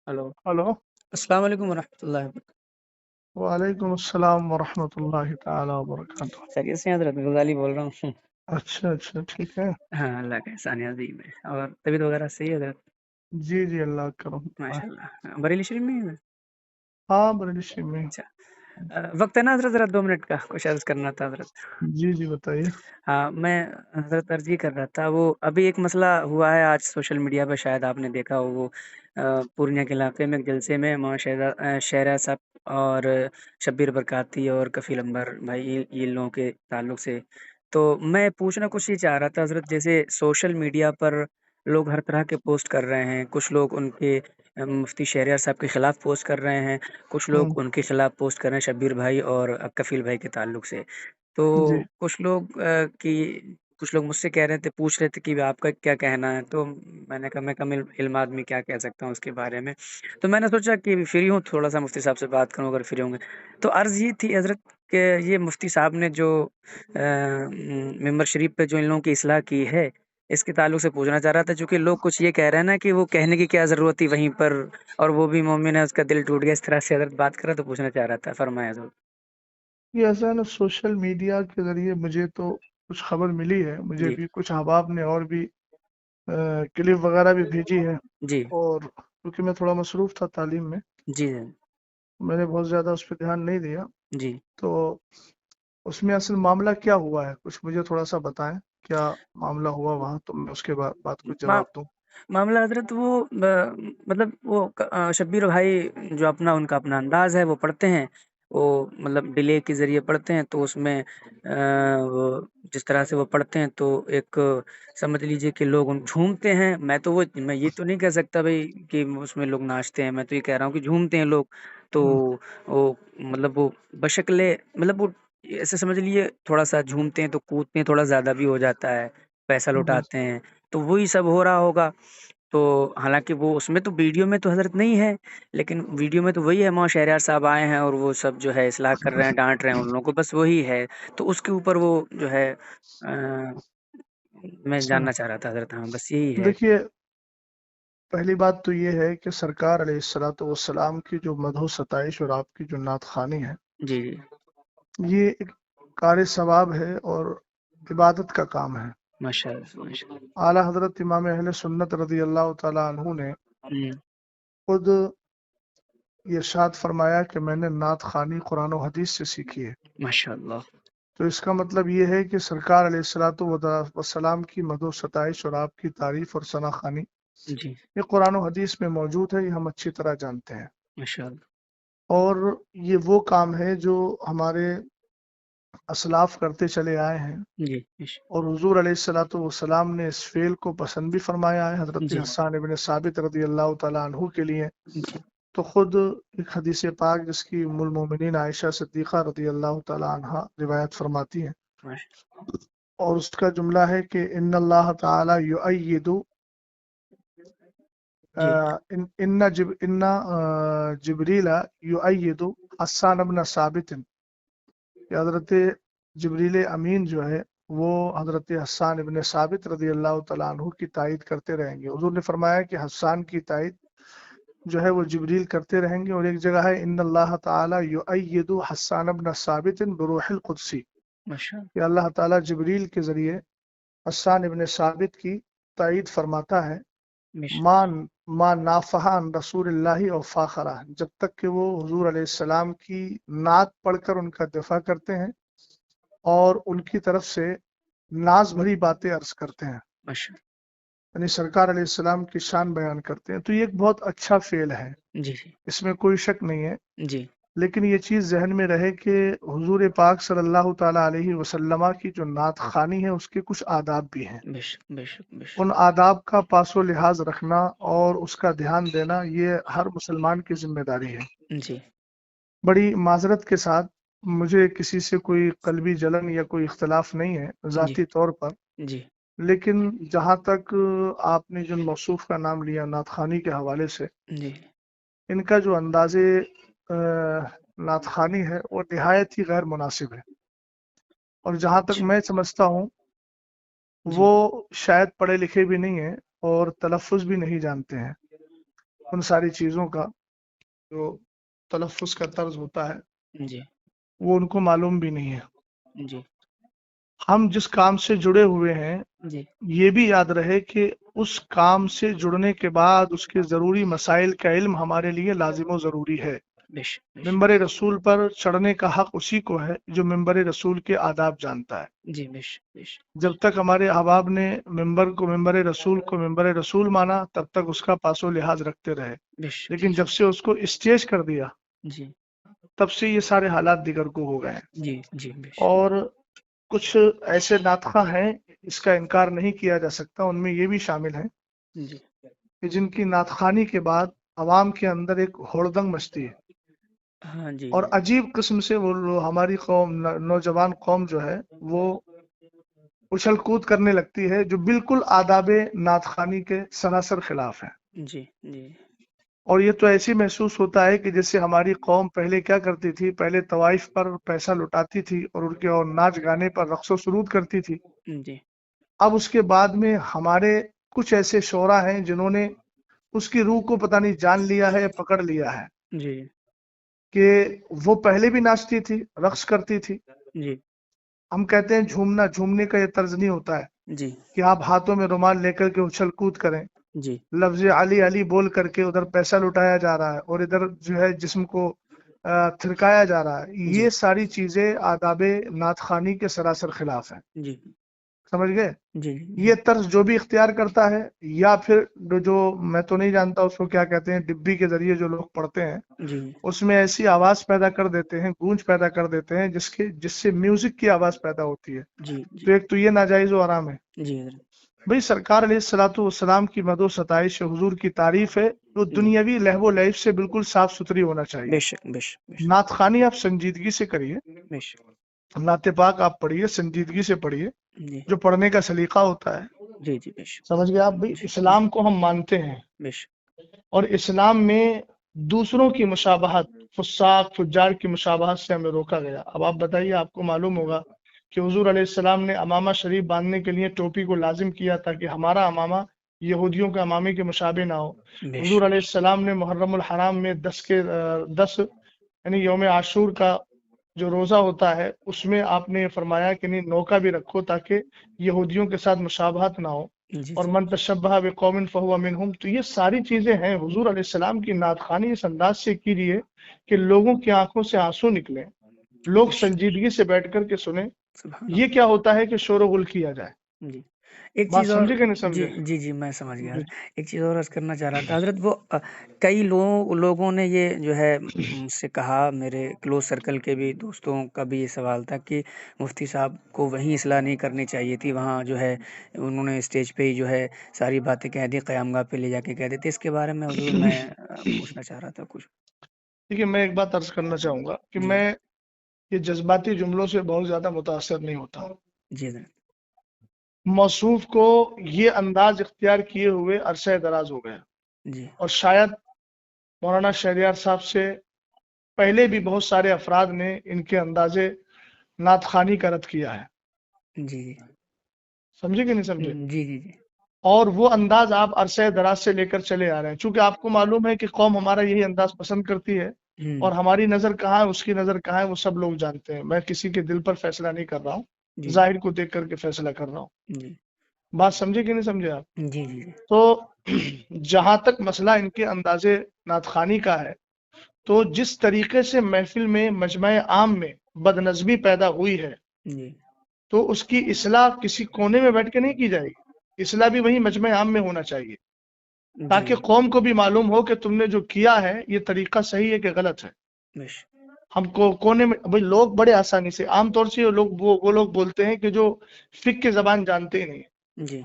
Hello. Hello. अस्सलाम वालेकुम वरहमतुल्लाहि वबरकातुहू। वालेकुम अस्सलाम वरहमतुल्लाहि ताला वबरकातुह। खैरियत से हैं हज़रत? गज़ाली बोल रहा हूँ। अच्छा अच्छा, ठीक है। हाँ, अल्लाह का एहसान है अज़ीम है। और तबीयत वगैरह सही है हज़रत? जी जी, अल्लाह का करम दुआ है। माशाल्लाह। बरेली शरीफ में ही है? हाँ, बरेली में। अच्छा। वक्त है ना हज़रत? ज़रा 2 मिनट का कुछ अर्ज़ करना था हज़रत। जी जी, बताइए। हाँ, मैं हज़रत अर्ज़ ये कर रहा था, वो अभी एक मसला हुआ है आज सोशल मीडिया पे, शायद आपने देखा हो। वो पूर्णिया के इलाके में एक जलसे में शहरा साहब और शब्बीर बरकाती और कफ़ील अंबर भाई, ये लोगों के ताल्लुक से। तो मैं पूछना कुछ ये चाह रहा था हज़रत, जैसे सोशल मीडिया पर लोग हर तरह के पोस्ट कर रहे हैं। कुछ लोग उनके मुफ्ती शहरियार साहब के खिलाफ पोस्ट कर रहे हैं, कुछ लोग हम्म। उनके खिलाफ पोस्ट कर रहे हैं शब्बीर भाई और कफ़ील भाई के ताल्लुक से। तो जी कुछ लोग मुझसे कह रहे थे, पूछ रहे थे कि आपका क्या कहना है? तो मैंने कहा, मैं कम इल्म आदमी क्या कह सकता हूँ उसके बारे में। तो मैंने सोचा कि फ्री हूँ, थोड़ा-सा मुफ्ती साहब से बात करूँ अगर फ्री होंगे। तो अर्ज़ ये थी हज़रत कि ये मुफ्ती साहब ने जो मिंबर शरीफ पे जो इन लोगों की इस्लाह की है, इसके ताल्लुक से पूछना चाह रहा था। चूँकि लोग कुछ ये कह रहे हैं ना कि वो कहने की क्या ज़रूरत थी वहीं पर, और वो भी मोमिन है, उसका दिल टूट गया। इस तरह से हज़रत बात कर रहा, तो पूछना चाह रहा था। फरमाएँ हज़रत। ये ऐसा है ना, सोशल मीडिया के जरिए मुझे तो कुछ खबर मिली है। मुझे जी, भी कुछ अहबाब ने और भी क्लिप वगैरह भी भेजी है। जी, और क्योंकि मैं थोड़ा मसरूफ था तालीम में, जी, मैंने बहुत ज़्यादा उस पर ध्यान नहीं दिया। जी। तो उसमें असल मामला क्या हुआ है, कुछ मुझे थोड़ा सा बताएं। क्या मामला हुआ वहाँ, तो मैं उसके बाद कुछ मा जवाब दूं। मामला हज़रत वो मतलब वो शब्बीर भाई, जो उनका अपना अंदाज़ है वो पढ़ते हैं। वो मतलब डिले के ज़रिए पढ़ते हैं, तो उसमें वो जिस तरह से वो पढ़ते हैं, तो एक समझ लीजिए कि लोग उन झूमते हैं। मैं ये तो नहीं कह सकता भई कि उसमें लोग नाचते हैं, मैं तो ये कह रहा हूँ कि झूमते हैं लोग। तो हम्म, वो मतलब वो बशक्ले मतलब वो ऐसे समझ लीजिए, थोड़ा-सा झूमते हैं तो कूदते हैं, थोड़ा ज़्यादा भी हो जाता है, पैसा हम्म, लुटाते हैं। तो वही सब हो रहा होगा। तो हालाँकि वो उसमें तो वीडियो में तो हज़रत नहीं है, लेकिन वीडियो में तो वही है, मौलाना शहरयार साहब आए हैं और वो सब जो है इस्लाह कर रहे हैं, डाँट रहे हैं उन लोगों को, बस वही है। तो उसके ऊपर वो जो है मैं अच्छा। जानना चाह रहा था हज़रत। हाँ, बस यही है। देखिए, पहली बात तो ये है कि सरकार अलैहिस्सलातु वस्सलाम की जो मदहो सताइश और आपकी जो नात खानी है, जी, जी। ये एक कार सवाब है और इबादत का काम है। माशाअल्लाह, माशाअल्लाह। आला हजरत इमाम अहले सुन्नत रदी अल्लाह तआला अन्हु ने हुँ, खुद ये इरशाद फरमाया कि मैंने नात खानी कुरान और हदीस से सीखी है। माशाअल्लाह। तो इसका मतलब ये है कि सरकार अलैहिस्सलातु वस्सलाम की मदहो सताइश और आपकी तारीफ और सना खानी जी, ये कुरान और हदीस में मौजूद है, ये हम अच्छी तरह जानते हैं। माशाअल्लाह। और ये वो काम है जो हमारे असलाफ करते चले आए हैं। जी, और हुजूर अलैहिस्सलातु वस्सलाम ने इस फेल को पसंद भी फरमाया है हजरत जी, हसन इब्न साबित रदी अल्लाह तआला अन्हु के लिए। जी, तो खुद एक हदीस पाक जिसकी उम्मुल मोमिनीन आयशा सिद्दीक़ा रदी अल्लाह तआला अन्हा रिवायत फरमाती हैं, माश और उसका जुमला है कि इन्नल्लाह तआला युअय्यिदु जी, इन्ना जिब्रीला युअय्यिदु हस्सान इब्न साबित। कि हजरत जबरील अमीन जो है वो हजरत हस्सान इब्न साबित रदी अल्लाह तआला अन्हु की तायद करते रहेंगे। हुजूर ने फरमाया कि हस्सान की तायद जो है वो जिब्रील करते रहेंगे। और एक जगह है इन्नल्लाह ताला युअय्यिदु हस्सान इब्न साबित बिरूहिल कुदसी, माशाअल्लाह। कि अल्लाह ताला जिब्रील के जरिए हस्सान इब्न साबित की तायद फरमाता है। मिश मान मा नाफहान रसूलुल्लाह और फाखरा, जब तक कि वो हुजूर अलैहिस्सलाम की नात पढ़कर उनका दिफा करते हैं और उनकी तरफ से नाज भरी बातें अर्ज करते हैं, माशा यानी सरकार अलैहिस्सलाम की शान बयान करते हैं। तो ये एक बहुत अच्छा फेल है, जी, जी, इसमें कोई शक नहीं है। जी। लेकिन ये चीज़ जहन में रहे कि हुजूर पाक सल्लल्लाहु ताला अलैहि वसल्लम की जो नात खानी है उसके कुछ आदाब भी हैं। बेशक, बेशक, उन बेशक। आदाब का पासो लिहाज रखना और उसका ध्यान देना ये हर मुसलमान की जिम्मेदारी है। जी, बड़ी माजरत के साथ, मुझे किसी से कोई कल्बी जलन या कोई इख्तलाफ नहीं है जी, ज़ाती तौर पर। जी, लेकिन जहाँ तक आपने जिन मौसूफ का नाम लिया नात खानी के हवाले से, जी, इनका जो अंदाज़े नात खानी है वो निहायत ही गैर मुनासिब है। और जहाँ तक अच्छा, मैं समझता हूँ जी, वो शायद पढ़े लिखे भी नहीं है और तलफ़ुज़ भी नहीं जानते हैं। उन सारी चीज़ों का जो तलफ़्फ़ुज़ का तर्ज होता है जी, वो उनको मालूम भी नहीं है। जी, हम जिस काम से जुड़े हुए हैं जी, ये भी याद रहे कि उस काम से जुड़ने के बाद उसके ज़रूरी मसाइल का इल्म हमारे लिए लाजिम व ज़रूरी है। बेशक, बेशक। मिंबर रसूल पर चढ़ने का हक उसी को है जो मिंबर रसूल के आदाब जानता है। जी, बेशक, बेशक, जब तक हमारे अहबाब ने मिंबर रसूल को मिंबर रसूल माना तब तक उसका पासो लिहाज रखते रहे, बेशक, लेकिन जब से उसको स्टेज कर दिया जी, तब से ये सारे हालात दिगर को हो गए हैं। जी, जी, बेशक, और कुछ ऐसे नातखा हैं इसका इनकार नहीं किया जा सकता, उनमें ये भी शामिल हैं जी, कि जिनकी नातखानी के बाद अवाम के अंदर एक होड़दंग मचती है हाँ जी, और अजीब किस्म से वो हमारी कौम नौजवान कौम जो है वो उछल कूद करने लगती है जो बिल्कुल आदाबे नातखानी के सरासर खिलाफ है। जी, जी, और ये तो ऐसे महसूस होता है कि जैसे हमारी कौम पहले क्या करती थी, पहले तवाइफ पर पैसा लुटाती थी और उनके और नाच गाने पर रक्स व सुरूद करती थी। जी, अब उसके बाद में हमारे कुछ ऐसे शोरा हैं जिन्होंने उसकी रूह को पता नहीं जान लिया है या पकड़ लिया है जी, कि वो पहले भी नाचती थी, रक्स करती थी। जी, हम कहते हैं झूमना, झूमने का ये तर्ज नहीं होता है जी, कि आप हाथों में रुमाल लेकर के उछल कूद करें, जी, लफ्ज अली अली बोल करके उधर पैसा लुटाया जा रहा है और इधर जो है जिस्म को थिरकाया जा रहा है। जी, ये सारी चीजें आदाबे नातखानी के सरासर खिलाफ है। जी, समझ गए? जी, ये तर्ज जो भी इख्तियार करता है या फिर जो मैं तो नहीं जानता उसको क्या कहते हैं, डिब्बी के जरिए जो लोग पढ़ते हैं जी, उसमें ऐसी आवाज पैदा कर देते हैं, गूंज पैदा कर देते हैं जिससे म्यूजिक की आवाज पैदा होती है। जी, जी, तो एक तो ये नाजायज व हराम है। जी, हज़रत, भाई सरकार अलैहिस्सलाम की मदो सताइश हुजूर की तारीफ है तो जी, दुनियावी लहवो लहब से बिल्कुल साफ सुथरी होना चाहिए। बेशक, बेशक, बेशक, नातखानी आप संजीदगी से करिए, बेशक, नाते पाक आप पढ़िए, संजीदगी से पढ़िए, जी, जो पढ़ने का सलीका होता है। जी, जी, बेशक, समझ गए आप? भाई जी, जी, इस्लाम को हम मानते हैं बेशक, और इस्लाम में दूसरों की मुशाबहत, फुस्साक फुज्जार की मुशाबहत से हमें रोका गया। अब आप बताइए, आपको मालूम होगा कि हुजूर अलैहिस्सलाम ने अमामा शरीफ बांधने के लिए टोपी को लाजिम किया ताकि हमारा अमामा यहूदियों के अमामे के मुशाबे ना हो। हुजूर बेशक, अलैहिस्सलाम ने मुहर्रमुल हराम में 10 यानी यौम आशूर का जो रोजा होता है उसमें आपने ये फरमाया कि नहीं, नौका भी रखो ताकि यहूदियों के साथ मुशाबहत ना हो। जी, और जी, मन तशब्बह बिकौमिन फहुवा मिनहुम, तो ये सारी चीजें हैं। हुजूर अलैहिस्सलाम की नातखानी इस अंदाज से कीजिए कि लोगों की आंखों से आंसू निकले, लोग बेशक, संजीदगी से बैठ कर के सुने। सुभान ये अल्लाह, क्या होता है कि शोर गुल किया जाए। जी। एक बात चीज़ और समझे कि नहीं जी, समझे? जी, जी, मैं समझ गया। जी एक चीज़ और अर्ज़ करना चाह रहा था हज़रत, वो कई लोगों ने ये जो है मुझसे कहा, मेरे क्लोज़ सर्कल के भी दोस्तों का भी ये सवाल था कि मुफ्ती साहब को वहीं इस्लाह नहीं करनी चाहिए थी, वहाँ जो है उन्होंने स्टेज पे ही जो है सारी बातें कह दी, क़यामगाह पे ले जाके कह देते। इसके बारे में हुज़ूर मैं पूछना चाह रहा था कुछ? देखिए, मैं एक बात अर्ज करना चाहूंगा कि जी, मैं ये जज्बाती जुमलों से बहुत ज्यादा मुतासर नहीं होता। जी हज़रत। मौसूफ को ये अंदाज इख्तियार किए हुए अरसे दराज हो गया जी, और शायद मौलाना शहरियार साहब से पहले भी बहुत सारे अफराद ने इनके अंदाजे नातखानी का रद्द किया है। जी, जी। समझे कि नहीं समझे? जी, जी, जी। और वो अंदाज आप अरसे दराज से लेकर चले आ रहे हैं। चूंकि आपको मालूम है कि कौम हमारा यही अंदाज पसंद करती है और हुँ, हमारी नज़र कहाँ है, उसकी नज़र कहाँ है, वो सब लोग जानते हैं। मैं किसी के दिल पर फैसला नहीं कर रहा हूँ, जी, जाहिर को देख करके फैसला कर रहा हूँ। जी। बात समझे कि नहीं समझे आप? जी, जी, जी। तो जहां तक मसला इनके अंदाजे नातखानी का है, तो जिस तरीके से महफिल में मजमा आम में बदनज़मी पैदा हुई है जी, तो उसकी इस्लाह किसी कोने में बैठ के नहीं की जाएगी। इस्लाह भी वही मजमा आम में होना चाहिए जी, ताकि कौम को भी मालूम हो कि तुमने जो किया है ये तरीका सही है कि गलत है। बेश हमको कोने में भाई लोग बड़े आसानी से आमतौर से वो लोग बोलते हैं कि जो फिक की जबान जानते ही नहीं है। जी,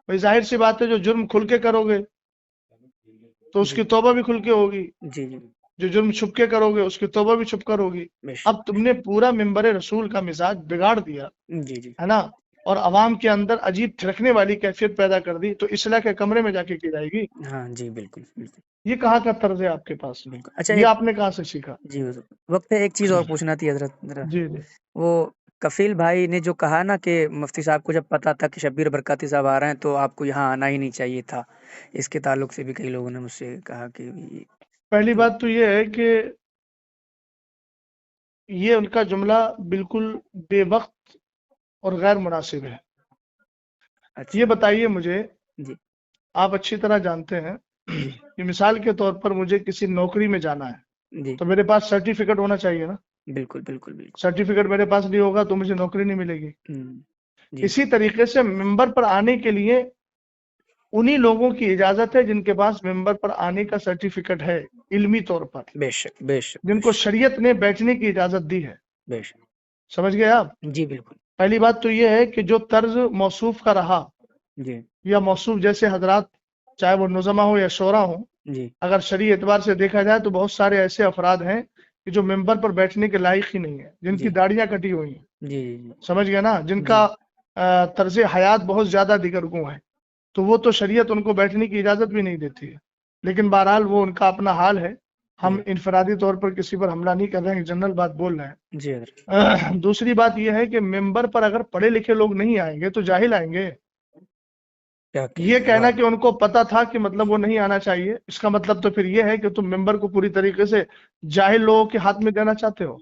भाई जाहिर सी बात है, जो जुर्म खुल के करोगे तो जी, उसकी तौबा भी खुल के होगी, जी, जी, जो जुर्म छुप के करोगे उसकी तौबा भी छुप कर होगी। बेशक, अब बेशक। तुमने पूरा मिंबर रसूल का मिजाज बिगाड़ दिया जी, जी। है ना, और अवाम के अंदर अजीब थिरकने वाली कैफियत पैदा कर दी, तो इस्लाह के कमरे में जाके की जाएगी। हाँ जी, बिल्कुल, बिल्कुल, ये कहाँ का तर्ज है आपके पास? बिल्कुल। अच्छा, ये एक आपने कहाँ से सीखा? जी हुज़ूर, वक़्त है, एक चीज़ और पूछना थी हज़रत ज़रा। जी जी वो کفیل بھائی نے جو کہا نا کہ مفتی صاحب کو جب پتا تھا کہ شبیر برکاتی صاحب آ رہے ہیں تو آپ کو یہاں آنا ہی نہیں چاہیے تھا، اس کے تعلق سے بھی کئی لوگوں نے مجھ سے کہا کہ پہلی تو بات تو یہ ہے کہ یہ ان کا جملہ بالکل بے وقت اور غیر مناسب ہے۔ اچھا یہ بتائیے مجھے، جی آپ اچھی طرح جانتے ہیں جی کہ مثال کے طور پر مجھے کسی نوکری میں جانا ہے جی تو میرے پاس سرٹیفکیٹ ہونا چاہیے نا۔ بالکل بالکل بالکل سرٹیفکیٹ میرے پاس نہیں ہوگا تو مجھے نوکری نہیں ملے گی۔ جی اسی طریقے سے ممبر پر آنے کے لیے انہی لوگوں کی اجازت ہے جن کے پاس ممبر پر آنے کا سرٹیفکیٹ ہے علمی طور پر، بے شک بے شک جن بے کو شک شریعت نے بیٹھنے کی اجازت دی ہے۔ بے شک سمجھ گئے آپ؟ جی بالکل پہلی بات تو یہ ہے کہ جو طرز موصوف کا رہا جی یا موصوف جیسے حضرات، چاہے وہ نظما ہو یا شورا ہو، جی اگر شرعی اعتبار سے دیکھا جائے تو بہت سارے ایسے افراد ہیں کہ جو ممبر پر بیٹھنے کے لائق ہی نہیں ہیں، جن کی جی داڑیاں کٹی ہوئی ہیں، جی جی سمجھ گئے نا، جن جی کا طرز حیات بہت زیادہ دیگرگوں ہے، تو وہ تو شریعت ان کو بیٹھنے کی اجازت بھی نہیں دیتی ہے۔ لیکن بہرحال وہ ان کا اپنا حال ہے، ہم جی انفرادی طور پر کسی پر حملہ نہیں کر رہے ہیں، جنرل بات بول رہے ہیں۔ جی حضرت دوسری بات یہ ہے کہ ممبر پر اگر پڑھے لکھے لوگ نہیں آئیں گے تو جاہل آئیں گے۔ کیا یہ کہتے ہیں، کہنا واہ کہ ان کو پتا تھا کہ مطلب وہ نہیں آنا چاہیے، اس کا مطلب تو پھر یہ ہے کہ تم ممبر کو پوری طریقے سے جاہل لوگوں کے ہاتھ میں دینا چاہتے ہو،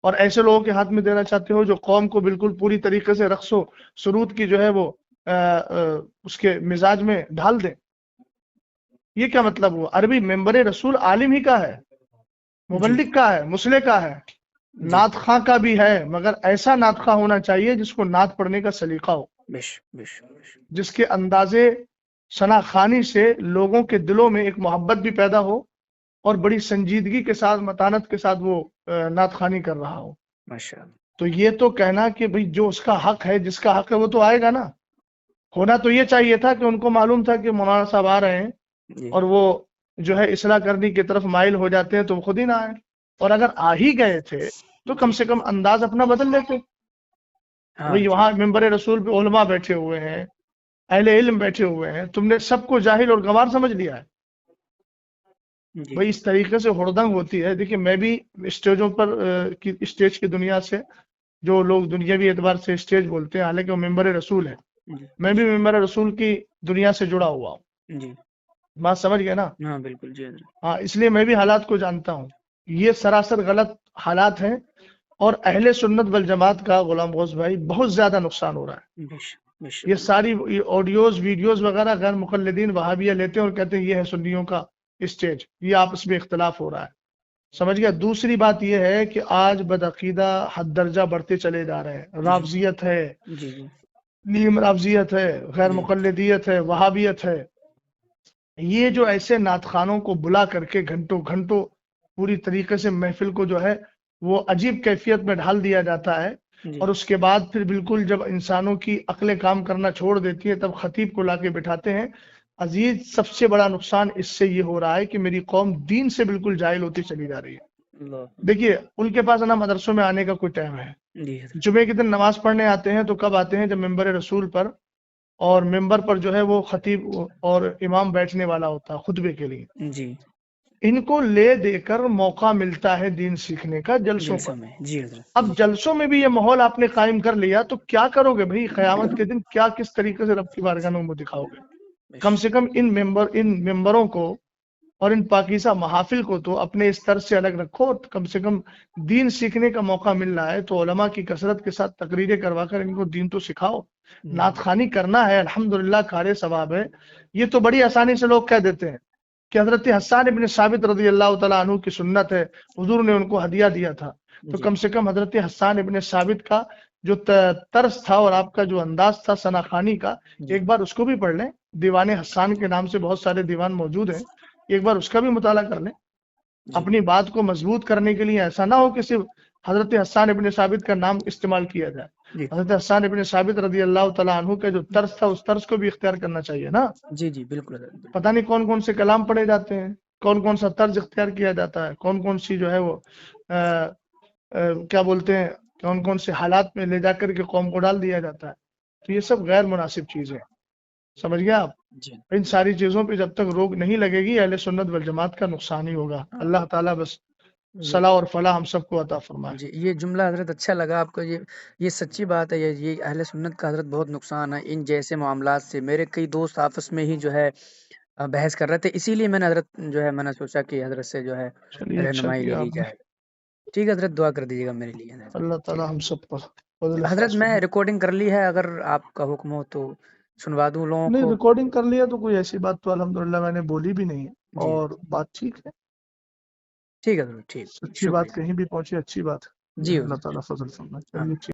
اور ایسے لوگوں کے ہاتھ میں دینا چاہتے ہو جو قوم کو بالکل پوری طریقے سے رقص و سرود کی جو ہے وہ اس کے مزاج میں ڈھال دیں۔ یہ کیا مطلب ہوا؟ عربی ممبر رسول عالم ہی کا ہے، جی مبلغ کا ہے، مصلح کا ہے، جی نعت خواں کا بھی ہے، مگر ایسا نعت خواں ہونا چاہیے جس کو نعت پڑھنے کا سلیقہ ہو، بے شک بے شک بے شک جس کے اندازے ثنا خوانی سے لوگوں کے دلوں میں ایک محبت بھی پیدا ہو اور بڑی سنجیدگی کے ساتھ، متانت کے ساتھ وہ نعت خوانی کر رہا ہو۔ ماشاء اللہ تو یہ تو کہنا کہ بھئی جو اس کا حق ہے، جس کا حق ہے وہ تو آئے گا نا۔ ہونا تو یہ چاہیے تھا کہ ان کو معلوم تھا کہ مولانا صاحب آ رہے ہیں جی اور وہ جو ہے اصلاح کرنے کی طرف مائل ہو جاتے ہیں تو وہ خود ہی نہ آئے، اور اگر آ ہی گئے تھے تو کم جی سے کم انداز اپنا بدل لیتے۔ ہاں بھئی جی وہاں ممبر رسول پہ علماء بیٹھے ہوئے ہیں، اہل علم بیٹھے ہوئے ہیں، تم نے سب کو جاہل اور گنوار سمجھ لیا ہے۔ جی بھئی اس طریقے سے ہڑدنگ ہوتی ہے۔ دیکھیں میں بھی اسٹیجوں پر اسٹیج کی دنیا سے، جو لوگ دنیاوی اعتبار سے اسٹیج بولتے ہیں، حالانکہ وہ ممبر رسول ہے، جی میں بھی ممبر رسول کی دنیا سے جڑا ہوا ہوں۔ جی بات سمجھ گئے نا؟ ہاں بالکل جی حضرت ہاں، اس لیے میں بھی حالات کو جانتا ہوں۔ یہ سراسر غلط حالات ہیں، اور اہل سنت والجماعت کا غلام غوث بھائی بہت زیادہ نقصان ہو رہا ہے۔ بے شک بے یہ شک ساری آڈیوز ویڈیوز وغیرہ غیر مقلدین وہابیہ لیتے ہیں اور کہتے ہیں یہ ہے سنیوں کا اسٹیج، یہ آپس میں اختلاف ہو رہا ہے۔ سمجھ گیا؟ دوسری بات یہ ہے کہ آج بدعقیدہ حد درجہ بڑھتے چلے جا رہے ہیں، جی رافضیت ہے، جی جی نیم رافضیت ہے، غیر جی مقلدیت ہے، وہابیت ہے۔ یہ جو ایسے نعت خوانوں کو بلا کر کے گھنٹوں گھنٹوں پوری طریقے سے محفل کو جو ہے وہ عجیب کیفیت میں ڈھال دیا جاتا ہے، جی اور اس کے بعد پھر بالکل جب انسانوں کی عقلیں کام کرنا چھوڑ دیتی ہیں تب خطیب کو لا کے بٹھاتے ہیں۔ عزیز، سب سے بڑا نقصان اس سے یہ ہو رہا ہے کہ میری قوم دین سے بالکل جاہل ہوتی چلی جا رہی ہے۔ اللہ دیکھیے ان کے پاس نا مدرسوں میں آنے کا کوئی ٹائم ہے، جی حضرت جمعے کے دن نماز پڑھنے آتے ہیں تو کب آتے ہیں؟ جب ممبر رسول پر اور ممبر پر جو ہے وہ خطیب اور امام بیٹھنے والا ہوتا ہے خطبے کے لیے۔ جی ان کو لے دے کر موقع ملتا ہے دین سیکھنے کا جلسوں پر۔ جلسوں میں جی حضرت اب جی جلسوں میں بھی یہ ماحول آپ نے قائم کر لیا تو کیا کرو گے بھائی؟ قیامت کے دن کیا کس طریقے سے رب کی بارگاہ میں منہ دکھاؤ گے؟ بے کم سے شک کم ان ممبروں کو اور ان پاکیزہ محافل کو تو اپنے اس طرز سے الگ رکھو۔ کم سے کم دین سیکھنے کا موقع مل رہا ہے تو علماء کی کثرت کے ساتھ تقریریں کروا کر ان کو دین تو سکھاؤ۔ نعت خوانی کرنا ہے، الحمدللہ کار ثواب ہے۔ یہ تو بڑی آسانی سے لوگ کہہ دیتے ہیں کہ حضرت حسان ابن ثابت رضی اللہ تعالیٰ عنہ کی سنت ہے، حضور نے ان کو ہدیہ دیا تھا، تو جی کم سے کم حضرت حسان ابن ثابت کا جو طرز تھا اور آپ کا جو انداز تھا ثنا خوانی کا، جی ایک بار اس کو بھی پڑھ لیں۔ دیوان حسان کے نام سے بہت سارے دیوان موجود ہیں، ایک بار اس کا بھی مطالعہ کر لیں۔ جی اپنی بات کو مضبوط کرنے کے لیے ایسا نہ ہو کہ صرف حضرت حسان ابن ثابت کا نام استعمال کیا جائے۔ جی حضرت حسان ابن ثابت رضی اللہ تعالیٰ عنہ کا جو طرز تھا اس طرز کو بھی اختیار کرنا چاہیے نا۔ جی جی بالکل حضرت بالکل پتہ نہیں کون کون سے کلام پڑھے جاتے ہیں، کون کون سا طرز اختیار کیا جاتا ہے، کون کون سی جو ہے وہ کیا بولتے ہیں، کون کون سے حالات میں لے جا کر کے قوم کو ڈال دیا جاتا ہے۔ تو یہ سب غیر مناسب چیزیں، سمجھ گیا آپ؟ جی ان ساری چیزوں پہ جب تک روک نہیں لگے گی اہل سنت والجماعت کا نقصان ہی ہوگا۔ اللہ تعالیٰ بس صلاح اور فلاح ہم سب کو عطا فرمائے. جی یہ جملہ حضرت اچھا لگا آپ کو. یہ سچی بات ہے. یہ اہل سنت کا حضرت بہت نقصان ہے ان جیسے معاملات سے. میرے کئی دوست آپس میں ہی جو ہے بحث کر رہے تھے, اسی لیے میں نے حضرت جو ہے میں نے سوچا کہ حضرت سے جو ہے چلیے اچھا رہنمائی لے کیا لی آپ نے. جائے. ٹھیک ہے حضرت, دعا کر دیجیے گا میرے لیے. اللہ ٹھیک تعالی ہم سب پر فضل حضرت, خاص میں فرمائے. ریکارڈنگ کر لی ہے, اگر آپ کا حکم ہو تو سنوا دوں لوگوں نہیں کو. ریکارڈنگ کر لیا تو کوئی ایسی بات تو الحمدللہ میں نے بولی بھی نہیں ہے, جی اور بات ٹھیک ہے. ٹھیک ہے حضرت, ٹھیک, سچی بات شکریہ. کہیں بھی پہنچے اچھی بات ہے. جی اللہ حضرت, تعالیٰ فضل فرمائے. ہاں. چلیے ٹھیک.